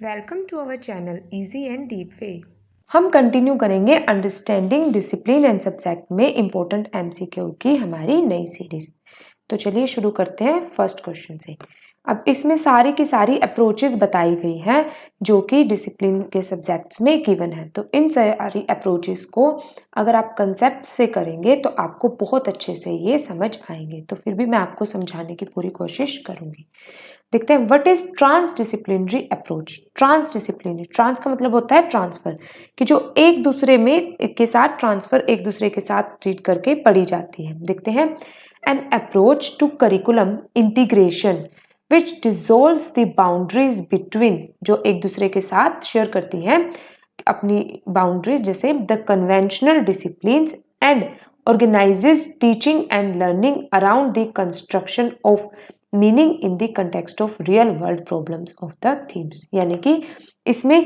Welcome to our channel Easy and Deep Way. हम continue करेंगे understanding discipline and subject में important MCQ की हमारी नई सीरीज। तो चलिए शुरू करते हैं फर्स्ट क्वेश्चन से। अब इसमें सारी की सारी अप्रोचेस बताई गई हैं जो कि डिसिप्लिन के सब्जेक्ट्स में गिवन है। तो इन सारी अप्रोचेस को अगर आप कंसेप्ट से करेंगे तो आपको बहुत अच्छे से ये समझ आएंगे। तो फिर भी मैं आपको समझाने की पूरी कोशिश करूंगी। देखते हैं what is transdisciplinary approach. Transdisciplinary, trans का मतलब होता है ट्रांसफर, कि जो एक दूसरे में के साथ ट्रांसफर एक दूसरे के साथ ट्रीट करके पढ़ी जाती है। देखते हैं an approach to curriculum integration which dissolves the boundaries between, जो एक दूसरे के साथ शेयर करती हैं अपनी बाउंड्रीज, जैसे the conventional disciplines and organizes teaching and learning around the construction of meaning in the context of real world problems of the themes। यानी कि इसमें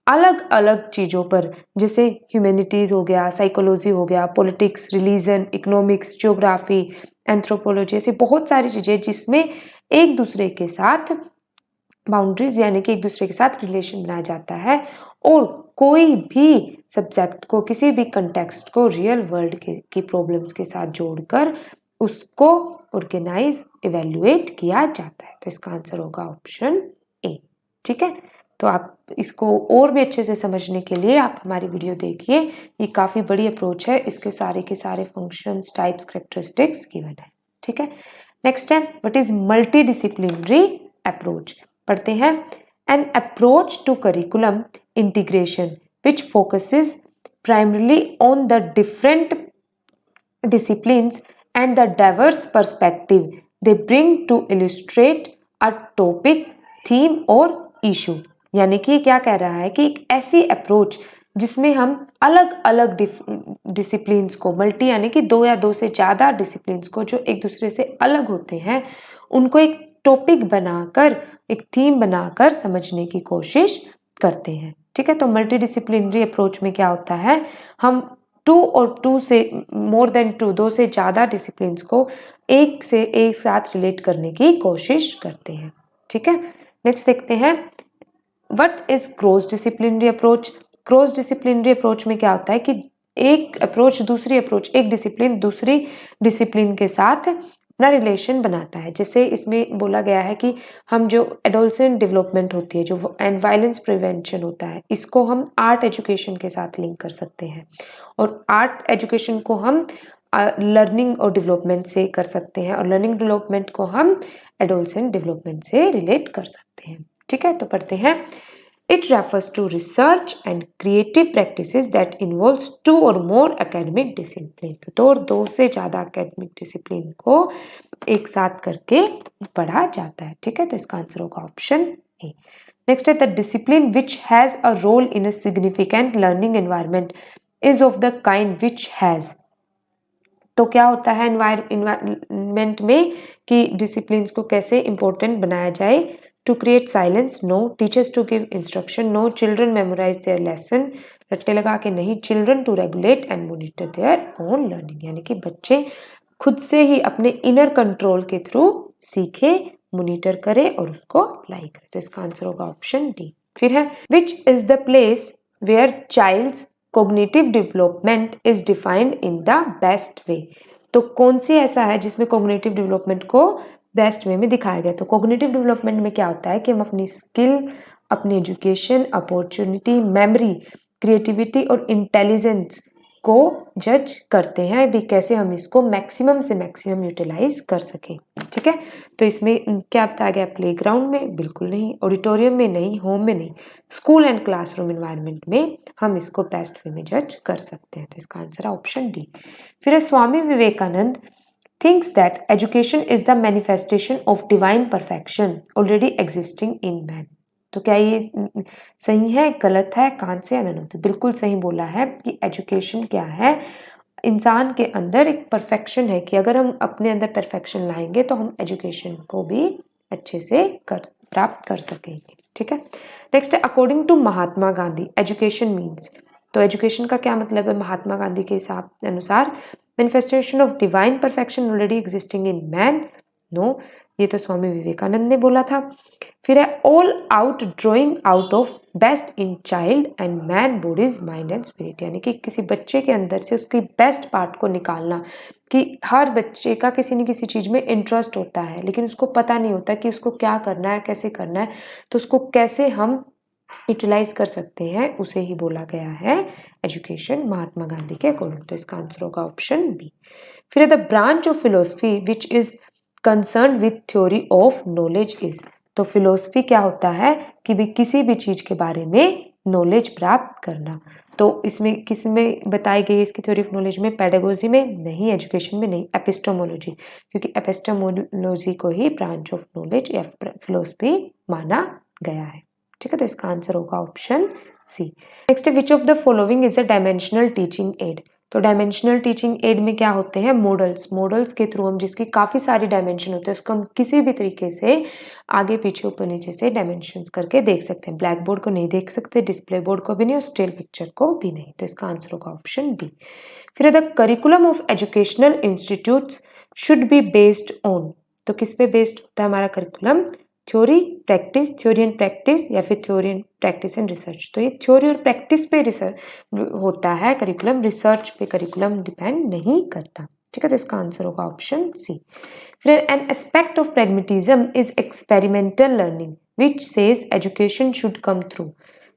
अलग अलग चीज़ों पर, जैसे ह्यूमैनिटीज़ हो गया, साइकोलॉजी हो गया, politics, religion, economics, geography, anthropology, ऐसी बहुत सारी चीज़ें जिसमें एक दूसरे के साथ बाउंड्रीज यानी कि एक दूसरे के साथ रिलेशन बनाया जाता है, और कोई भी सब्जेक्ट को, किसी भी कंटेक्स्ट को रियल वर्ल्ड की प्रॉब्लम्स के साथ जोड़कर उसको ऑर्गेनाइज इवेल्युएट किया जाता है। तो इसका आंसर होगा ऑप्शन ए। ठीक है, तो आप इसको और भी अच्छे से समझने के लिए आप हमारी वीडियो देखिए, ये काफ़ी बड़ी अप्रोच है, इसके सारे के सारे फंक्शंस, टाइप्स, कैरेक्टरिस्टिक्स गिवन है। ठीक है, नेक्स्ट है what is multidisciplinary approach. पढ़ते हैं an approach to curriculum integration which focuses primarily on the different disciplines and the diverse perspective they bring to illustrate a topic, theme और issue। यानी कि क्या कह रहा है कि एक ऐसी अप्रोच जिसमें हम अलग अलग डिसिप्लिन्स को, मल्टी यानी कि दो या दो से ज़्यादा डिसिप्लिन्स को जो एक दूसरे से अलग होते हैं, उनको एक टॉपिक बनाकर, एक थीम बनाकर समझने की कोशिश करते हैं। ठीक है, तो मल्टी डिसिप्लिनरी अप्रोच में क्या होता है, हम टू से मोर देन टू, दो से ज़्यादा डिसिप्लिन्स को एक से एक साथ रिलेट करने की कोशिश करते हैं। ठीक है, नेक्स्ट देखते हैं what is cross disciplinary approach. Cross disciplinary approach में क्या होता है कि एक अप्रोच दूसरी अप्रोच, एक डिसिप्लिन दूसरी डिसिप्लिन के साथ अपना रिलेशन बनाता है। जैसे इसमें बोला गया है कि हम जो एडोलसेंट डेवलपमेंट होती है, जो एंड वायलेंस प्रिवेंशन होता है, इसको हम आर्ट एजुकेशन के साथ लिंक कर सकते हैं, और आर्ट एजुकेशन को हम लर्निंग और डेवलपमेंट से कर सकते हैं, और लर्निंग डेवलपमेंट को हम एडोलसेंट डेवलपमेंट से रिलेट कर सकते हैं। ठीक है, तो पढ़ते हैं it refers to research and creative practices that involves two or more academic discipline. तो दो से ज़्यादा एकेडमिक डिसिप्लिन को एक साथ करके पढ़ा जाता है। ठीक है, तो इसका आंसर होगा ऑप्शन ए। नेक्स्ट है the discipline which has a role in a significant learning environment is of the kind which has. तो क्या होता है एनवायरनमेंट में कि डिसिप्लिन को कैसे इंपॉर्टेंट बनाया जाए। To create silence, no. Teachers to give instruction, no. Children memorise their lesson, रट्टे लगा के नहीं। Children to regulate and monitor their own learning, यानी कि बच्चे खुद से ही अपने इनर कंट्रोल के थ्रू सीखे, मॉनिटर करे और उसको अप्लाई करे। तो इसका आंसर होगा ऑप्शन डी। फिर है which is the place where child's cognitive development is defined in the best way. तो कौन सी ऐसा है जिसमें कॉग्निटिव डेवलपमेंट को बेस्ट वे में दिखाया गया। तो कॉग्निटिव डेवलपमेंट में क्या होता है कि हम अपनी स्किल, अपनी एजुकेशन, अपॉर्चुनिटी, मेमोरी, क्रिएटिविटी और इंटेलिजेंस को जज करते हैं भी, कैसे हम इसको मैक्सिमम से मैक्सिमम यूटिलाइज कर सकें। ठीक है, तो इसमें क्या बताया गया, प्लेग्राउंड में बिल्कुल नहीं, ऑडिटोरियम में नहीं, होम में नहीं, स्कूल एंड क्लासरूम एनवायरनमेंट में हम इसको बेस्ट वे में जज कर सकते हैं। तो इसका आंसर है ऑप्शन डी। फिर है Swami Vivekananda thinks that education is the manifestation of divine perfection already existing in man। तो क्या ये सही है, गलत है, कान से या तो बिल्कुल सही बोला है कि एजुकेशन क्या है, इंसान के अंदर एक परफेक्शन है, कि अगर हम अपने अंदर परफेक्शन लाएंगे तो हम एजुकेशन को भी अच्छे से प्राप्त कर सकेंगे। ठीक है, नेक्स्ट है according to Mahatma Gandhi education means. तो एजुकेशन का क्या मतलब है महात्मा गांधी के हिसाब अनुसार, manifestation of divine perfection already existing in man, no। ये तो स्वामी विवेकानंद ने बोला था। फिर है all out drawing out of best in child and man bodies mind and spirit, यानी कि किसी बच्चे के अंदर से उसकी बेस्ट पार्ट को निकालना। कि हर बच्चे का किसी न किसी चीज़ में इंटरेस्ट होता है, लेकिन उसको पता नहीं होता कि उसको क्या करना है, कैसे करना है, तो उसको कैसे हम यूटिलाइज कर सकते हैं, उसे ही बोला गया है एजुकेशन, महात्मा गांधी के अकॉर्डिंग। तो इसका आंसर होगा ऑप्शन बी। फिर the branch of philosophy which is concern with theory of knowledge is, तो फिलोसफी क्या होता है कि भी किसी भी चीज के बारे में नॉलेज प्राप्त करना। तो इसमें किस में बताई गई इसकी थ्योरी ऑफ नॉलेज में? पेडागोजी में नहीं, एजुकेशन में नहीं, एपिस्टेमोलॉजी, क्योंकि एपिस्टेमोलॉजी को ही ब्रांच ऑफ नॉलेज या फिलोसफी माना गया है। ठीक है, तो इसका आंसर होगा option C. Next, which of the following is a dimensional teaching aid, तो डायमेंशनल टीचिंग एड में क्या होते हैं? मॉडल्स। मॉडल्स के थ्रू हम, जिसकी काफ़ी सारी डायमेंशन होते हैं, उसको हम किसी भी तरीके से आगे पीछे ऊपर नीचे से डायमेंशन करके देख सकते हैं। ब्लैक बोर्ड को नहीं देख सकते, डिस्प्ले बोर्ड को भी नहीं और स्टिल पिक्चर को भी नहीं। तो इसका आंसर होगा ऑप्शन डी। फिर the curriculum of educational institutes should be based on, तो किस पे बेस्ड होता है हमारा curriculum? Theory practice, theory and practice, या फिर theory and practice and research. तो ये थ्योरी और प्रैक्टिस पे रिसर्च होता है करिकुलम, रिसर्च पे करिकुलम डिपेंड नहीं करता। ठीक है, तो इसका आंसर होगा ऑप्शन सी। फिर an aspect of pragmatism is experimental learning which says education should come through,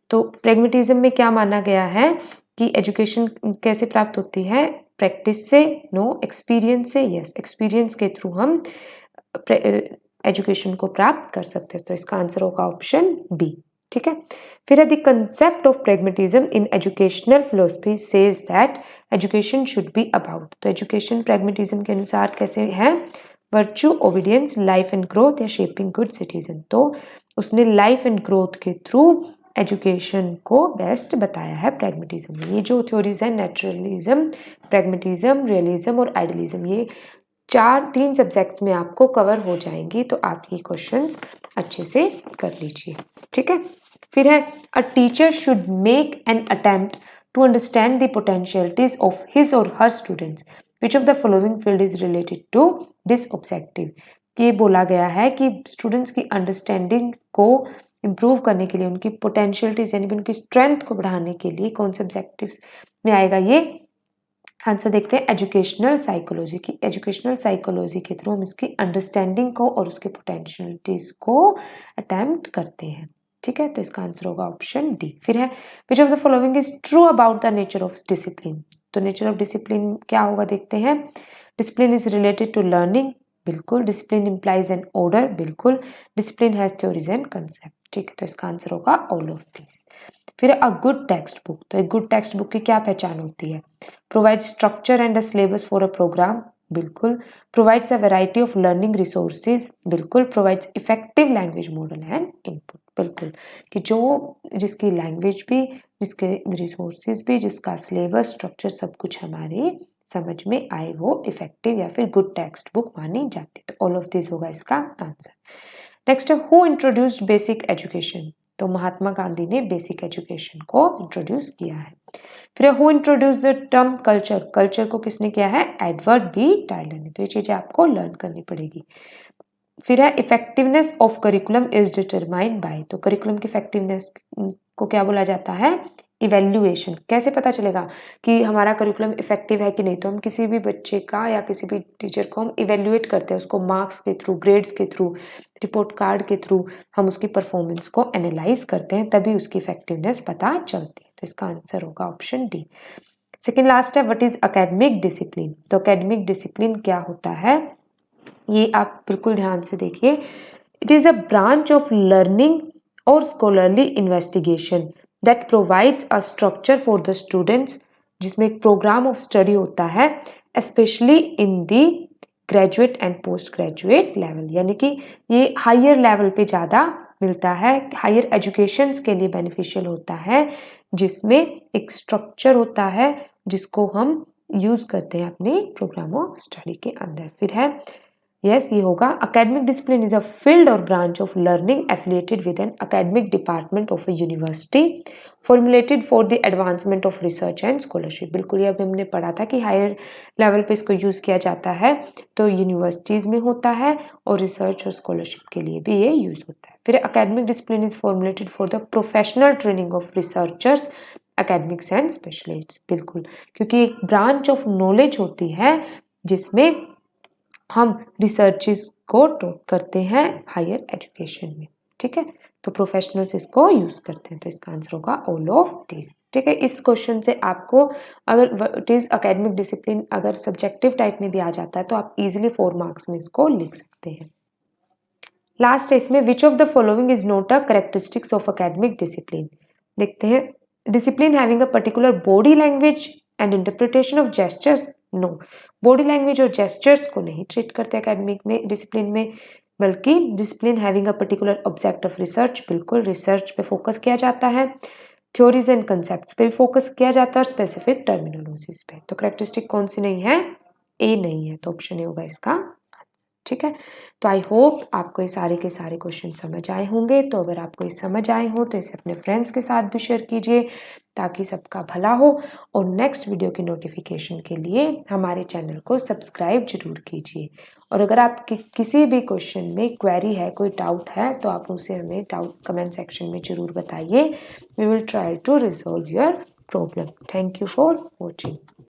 तो प्रैग्मेटिज्म में क्या माना गया है कि एजुकेशन कैसे प्राप्त होती है? प्रैक्टिस से? नो। एक्सपीरियंस से? यस। एक्सपीरियंस के थ्रू हम एजुकेशन को प्राप्त कर सकते हैं। तो इसका आंसर होगा ऑप्शन बी। ठीक है, फिर है the concept of pragmatism in educational philosophy says that education should be about, तो एजुकेशन प्रैग्मेटिज्म के अनुसार कैसे है? Virtue, obedience, life and growth या शेपिंग गुड सिटीजन। तो उसने लाइफ एंड ग्रोथ के थ्रू एजुकेशन को बेस्ट बताया है प्रैग्मेटिज्म में। ये जो थ्योरीज है, नेचुरलिज्म, प्रैग्मेटिज्म, रियलिज्म और आइडियलिज्म, ये तीन सब्जेक्ट्स में आपको कवर हो जाएंगी, तो आप ये क्वेश्चंस अच्छे से कर लीजिए। ठीक है, फिर है a teacher should make an attempt to understand the potentialities of his or her students, which of the following field is related to this objective. ये बोला गया है कि स्टूडेंट्स की अंडरस्टैंडिंग को इम्प्रूव करने के लिए, उनकी पोटेंशियलिटीज यानी कि उनकी स्ट्रेंथ को बढ़ाने के लिए कौन से ऑब्जेक्टिव्स में आएगा ये? आंसर देखते हैं एजुकेशनल साइकोलॉजी की। एजुकेशनल साइकोलॉजी के थ्रू हम इसकी अंडरस्टैंडिंग को और उसके पोटेंशियलिटीज को अटेम्प्ट करते हैं। ठीक है, तो इसका आंसर होगा ऑप्शन डी। फिर है which of the following is true about the nature of discipline, तो नेचर ऑफ डिसिप्लिन क्या होगा देखते हैं। Discipline is related to learning, बिल्कुल। डिसिप्लिन इम्प्लाइज एन ऑर्डर, बिल्कुल। Discipline has theories and concept. ठीक है, तो इसका आंसर होगा ऑल ऑफ दिस। फिर अ गुड टेक्स्ट बुक, तो एक गुड टेक्स्ट बुक की क्या पहचान होती है? Provide structure and a syllabus for a programme, बिल्कुल। Provides a variety of learning resources, बिल्कुल। Provides effective language model and input, बिल्कुल। कि जो जिसकी लैंग्वेज भी, जिसके रिसोर्सेज भी, जिसका सिलेबस, स्ट्रक्चर सब कुछ हमारे समझ में आए, वो इफेक्टिव या फिर गुड टेक्स्ट बुक मानी जाती है। तो ऑल ऑफ दिस होगा इसका answer. Next, who introduced basic education, तो महात्मा गांधी ने बेसिक एजुकेशन को इंट्रोड्यूस किया है। फिर who introduce the term culture, culture को किसने किया है? एडवर्ड बी टाइलर ने। तो ये चीजें आपको लर्न करनी पड़ेगी। फिर है effectiveness of curriculum is determined by, तो करिकुलम की इफेक्टिवनेस को क्या बोला जाता है? इवेल्युएशन। कैसे पता चलेगा कि हमारा करिकुलम इफेक्टिव है कि नहीं? तो हम किसी भी बच्चे का या किसी भी टीचर को हम इवेल्युएट करते हैं, उसको मार्क्स के थ्रू, ग्रेड्स के थ्रू, रिपोर्ट कार्ड के थ्रू हम उसकी परफॉर्मेंस को एनालाइज करते हैं, तभी उसकी इफेक्टिवनेस पता चलती है। तो इसका आंसर होगा ऑप्शन डी। सेकेंड लास्ट है व्हाट इज एकेडमिक डिसिप्लिन, तो एकेडमिक डिसिप्लिन क्या होता है? ये आप बिल्कुल ध्यान से देखिए। It is a branch of learning or scholarly investigation that provides a structure for the students, जिसमें एक प्रोग्राम ऑफ स्टडी होता है, specially in the graduate and post graduate level, यानी कि ये हायर लेवल पे ज़्यादा मिलता है, हायर एजुकेशंस के लिए बेनिफिशियल होता है, जिसमें एक स्ट्रक्चर होता है जिसको हम यूज़ करते हैं अपने प्रोग्राम ऑफ स्टडी के अंदर। फिर है यस ये होगा। Academic discipline is a field or branch of learning affiliated with an academic department of a university formulated for the advancement of research and scholarship. बिल्कुल ये अभी हमने पढ़ा था कि हायर लेवल पे इसको यूज़ किया जाता है, तो यूनिवर्सिटीज़ में होता है और रिसर्च और स्कॉलरशिप के लिए भी ये यूज़ होता है। फिर academic discipline is formulated for the professional training of researchers academics and specialists. बिल्कुल, क्योंकि एक ब्रांच ऑफ नॉलेज होती है जिसमें हम रिसर्चेस को करते हैं हायर एजुकेशन में, ठीक है। तो प्रोफेशनल्स इसको यूज करते हैं, तो इसका आंसर होगा ऑल ऑफ दिस, ठीक है। इस क्वेश्चन से आपको अगर इट इज अकेडमिक डिसिप्लिन अगर सब्जेक्टिव टाइप में भी आ जाता है तो आप इजीली 4 मार्क्स में इसको लिख सकते हैं। लास्ट है इसमें, which of the following is not a characteristics of academic discipline. देखते हैं, discipline having a particular body language and interpretation of gestures, no. Body language और जेस्चर्स को नहीं ट्रीट करते एकेडमिक में डिसिप्लिन में, बल्कि discipline having a particular object of research, बिल्कुल रिसर्च पे फोकस किया जाता है। थ्योरीज एंड कंसेप्ट्स पे फोकस किया जाता है और स्पेसिफिक टर्मिनोलॉजीज पे। तो कैरेक्टरिस्टिक कौन सी नहीं है, ए नहीं है, तो ऑप्शन ए होगा इसका, ठीक है। तो आई होप आपको ये सारे के सारे क्वेश्चन समझ आए होंगे। तो अगर आपको ये समझ आए हो तो इसे अपने फ्रेंड्स के साथ भी शेयर कीजिए ताकि सबका भला हो। और नेक्स्ट वीडियो की नोटिफिकेशन के लिए हमारे चैनल को सब्सक्राइब जरूर कीजिए। और अगर आप किसी भी क्वेश्चन में क्वेरी है, कोई डाउट है, तो आप उसे हमें डाउट कमेंट सेक्शन में जरूर बताइए। We will try to resolve your problem. Thank you for watching.